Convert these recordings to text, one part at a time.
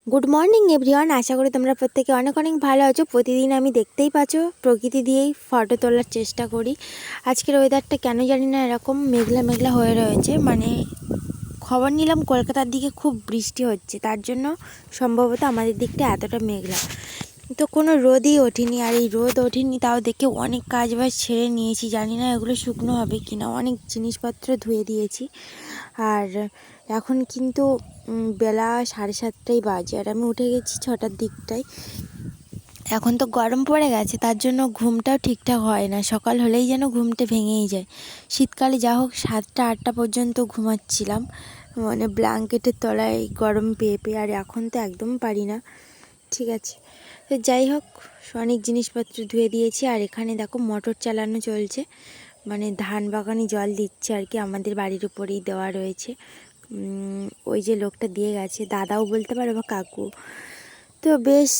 Good morning everyone, আশা করি তোমরা প্রত্যেকে অনেক অনেক ভালো আছো। প্রতিদিন আমি দেখতেই পাচ্ছ প্রকৃতি দিয়েই ফটো তোলার চেষ্টা করি। আজকের ওয়েদারটা কেন জানি না এরকম মেঘলা মেঘলা হয়ে রয়েছে, মানে খবর নিলাম কলকাতার দিকে খুব বৃষ্টি হচ্ছে, তার জন্য সম্ভবত আমাদের দিকটা এতটা মেঘলা। তো কোনো রোদই ওঠেনি, আর এই রোদ ওঠেনি তাও দেখে অনেক কাজ বাজ ছেড়ে নিয়েছি, জানি না এগুলো শুকনো হবে কিনা। অনেক জিনিসপত্র ধুয়ে দিয়েছি, আর এখন কিন্তু বেলা 7:30টাই বাজে, আর আমি উঠে গেছি 6টার দিকটায়। এখন তো গরম পড়ে গেছে, তার জন্য ঘুমটাও ঠিকঠাক হয় না, সকাল হলেই যেন ঘুমটা ভেঙেই যায়। শীতকালে যা হোক 7টা 8টা পর্যন্ত ঘুমাচ্ছিলাম, মানে ব্ল্যাঙ্কেটের তলায় গরম পেয়ে পেয়ে, আর এখন তো একদম পারি না। ঠিক আছে, তো যাই হোক, অনেক জিনিসপত্র ধুয়ে দিয়েছি। আর এখানে দেখো মোটর চালানো চলছে, মানে ধান বাগানে জল দিচ্ছে আর কি, আমাদের বাড়ির উপরেই দেওয়া রয়েছে। ওই যে লোকটা দিয়ে গেছে, দাদাও বলতে পারো বা কাকু। তো বেশ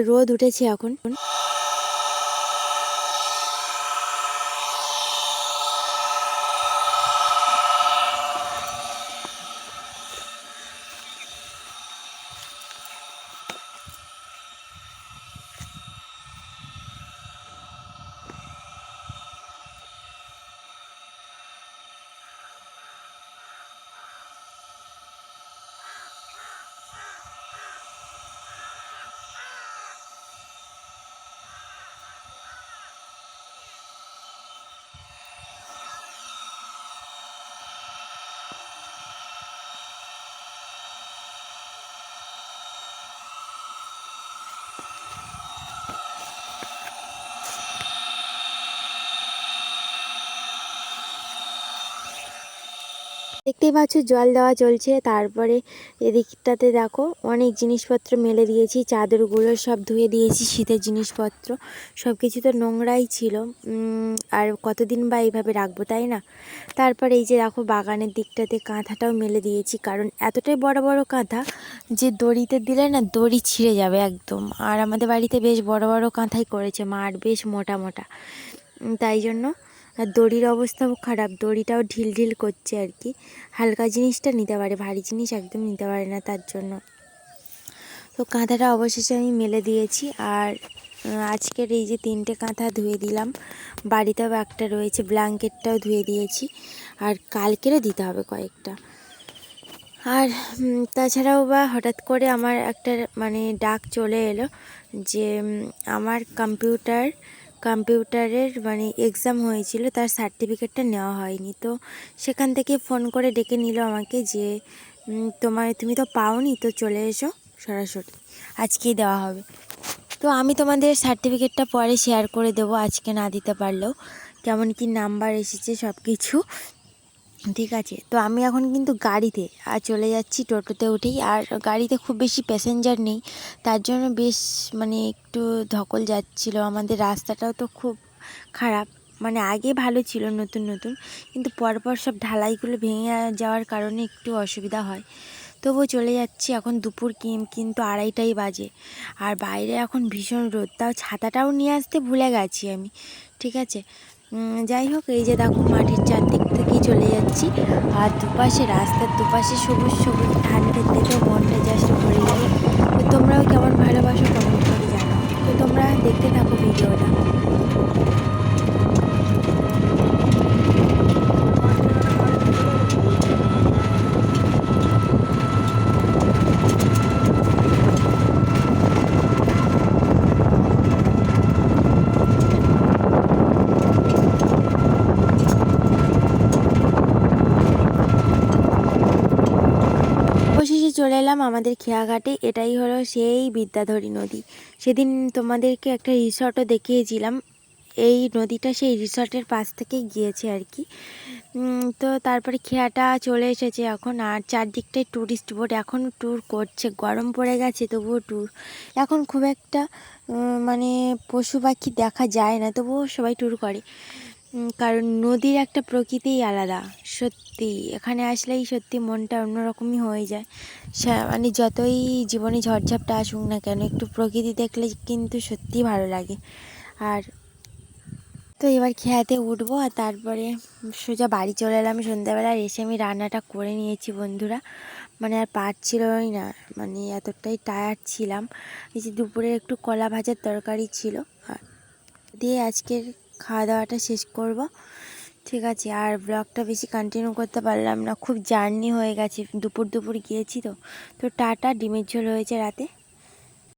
রোদ উঠেছে এখন। দেখতেই পাচ্ছ জল দেওয়া চলছে। তারপরে এদিকটাতে দেখো অনেক জিনিসপত্র মেলে দিয়েছি, চাদরগুলো সব ধুয়ে দিয়েছি, শীতের জিনিসপত্র সব কিছু তো নোংরাই ছিল, আর কতদিন বা এইভাবে রাখবো, তাই না। তারপরে এই যে দেখো বাগানের দিকটাতে কাঁথাটাও মেলে দিয়েছি, কারণ এতটাই বড় বড় কাঁথা যে দড়িতে দিলে না দড়ি ছিঁড়ে যাবে একদম। আর আমাদের বাড়িতে বেশ বড় বড় কাঁথাই করেছে মা, আর বেশ মোটা মোটা, তাই জন্য। আর দড়ির অবস্থাও খারাপ, দড়িটাও ঢিল ঢিল করছে আর কি। হালকা জিনিসটা নিতে পারে, ভারী জিনিস একদম নিতে পারে না, তার জন্য। তো কাঁথাটা অবশেষে আমি মেলে দিয়েছি। আর আজকের এই যে 3টে কাঁথা ধুয়ে দিলাম, বাড়িতেও একটা রয়েছে, ব্ল্যাঙ্কেটটাও ধুয়ে দিয়েছি, আর কালকেরও দিতে হবে কয়েকটা। আর তাছাড়াও বা হঠাৎ করে আমার একটা মানে ডাক চলে এলো যে আমার কম্পিউটারের মানে এক্সাম হয়েছিল, তার সার্টিফিকেটটা নেওয়া হয়নি। তো সেখান থেকে ফোন করে ডেকে নিল আমাকে যে তুমি তো পাওনি, তো চলে এসো সরাসরি, আজকেই দেওয়া হবে। তো আমি তোমাদের সার্টিফিকেটটা পরে শেয়ার করে দেবো, আজকে না দিতে পারলেও। কেমন কি নাম্বার এসেছে সব কিছু, ঠিক আছে। তো আমি এখন কিন্তু গাড়িতে আর চলে যাচ্ছি টোটোতে উঠেই, আর গাড়িতে খুব বেশি প্যাসেঞ্জার নেই, তার জন্য বেশ মানে একটু ধকল যাচ্ছিল। আমাদের রাস্তাটাও তো খুব খারাপ, মানে আগে ভালো ছিল নতুন নতুন, কিন্তু পরপর সব ঢালাইগুলো ভেঙে যাওয়ার কারণে একটু অসুবিধা হয়। তবুও চলে যাচ্ছি। এখন দুপুর কিন্তু 2:30টাই বাজে, আর বাইরে এখন ভীষণ রোদ, তাও ছাতাটাও নিয়ে আসতে ভুলে গেছি আমি, ঠিক আছে। যাই হোক, এই যে দেখো মাঠের চারদিক থেকেই চলে যাচ্ছি, আর দুপাশে রাস্তার দুপাশে সবুজ সবুজ ধান ক্ষেত দেখেও মনটা জাস্ট ভরে যায়। তো তোমরাও কেমন ভালোবাসো কমেন্ট করে জানাও। তো তোমরা দেখতে থাকো ভিডিওটা। অবশেষে চলে এলাম আমাদের খেয়াঘাটে, এটাই হলো সেই বিদ্যাধরী নদী। সেদিন তোমাদেরকে একটা রিসর্টও দেখিয়েছিলাম, এই নদীটা সেই রিসর্টের পাশ থেকেই গিয়েছে আর কি। তো তারপরে খেয়াটা চলে এসেছে এখন, আর চারদিকটায় ট্যুরিস্ট বোট এখনও ট্যুর করছে, গরম পড়ে গেছে তবুও ট্যুর। এখন খুব একটা মানে পশু পাখি দেখা যায় না, তবুও সবাই ট্যুর করে, কারণ নদীর একটা প্রকৃতিই আলাদা। সত্যি এখানে আসলেই সত্যি মনটা অন্যরকমই হয়ে যায়। মানে যতই জীবনে ঝড়ঝাপটা আসুক না কেন, একটু প্রকৃতি দেখলে কিন্তু সত্যিই ভালো লাগে। আর তো এবার খেয়াতে উঠবো আর তারপরে সোজা বাড়ি চলে এলাম। সন্ধ্যাবেলা এসে আমি রান্নাটা করে নিয়েছি বন্ধুরা, মানে আর পারছিলই না, মানে এতটাই টায়ার্ড ছিলাম। এই যে দুপুরে একটু কলা ভাজার তরকারি ছিল, আর দিয়ে আজকের খাওয়া দাওয়াটা শেষ করব। ঠিক আছে, আর ব্লগটা বেশি কন্টিনিউ করতে পারলাম না, খুব জার্নি হয়ে গেছে, দুপুর গিয়েছি তো। তো টাটা, ডিমের ঝোল হয়েছে রাতে।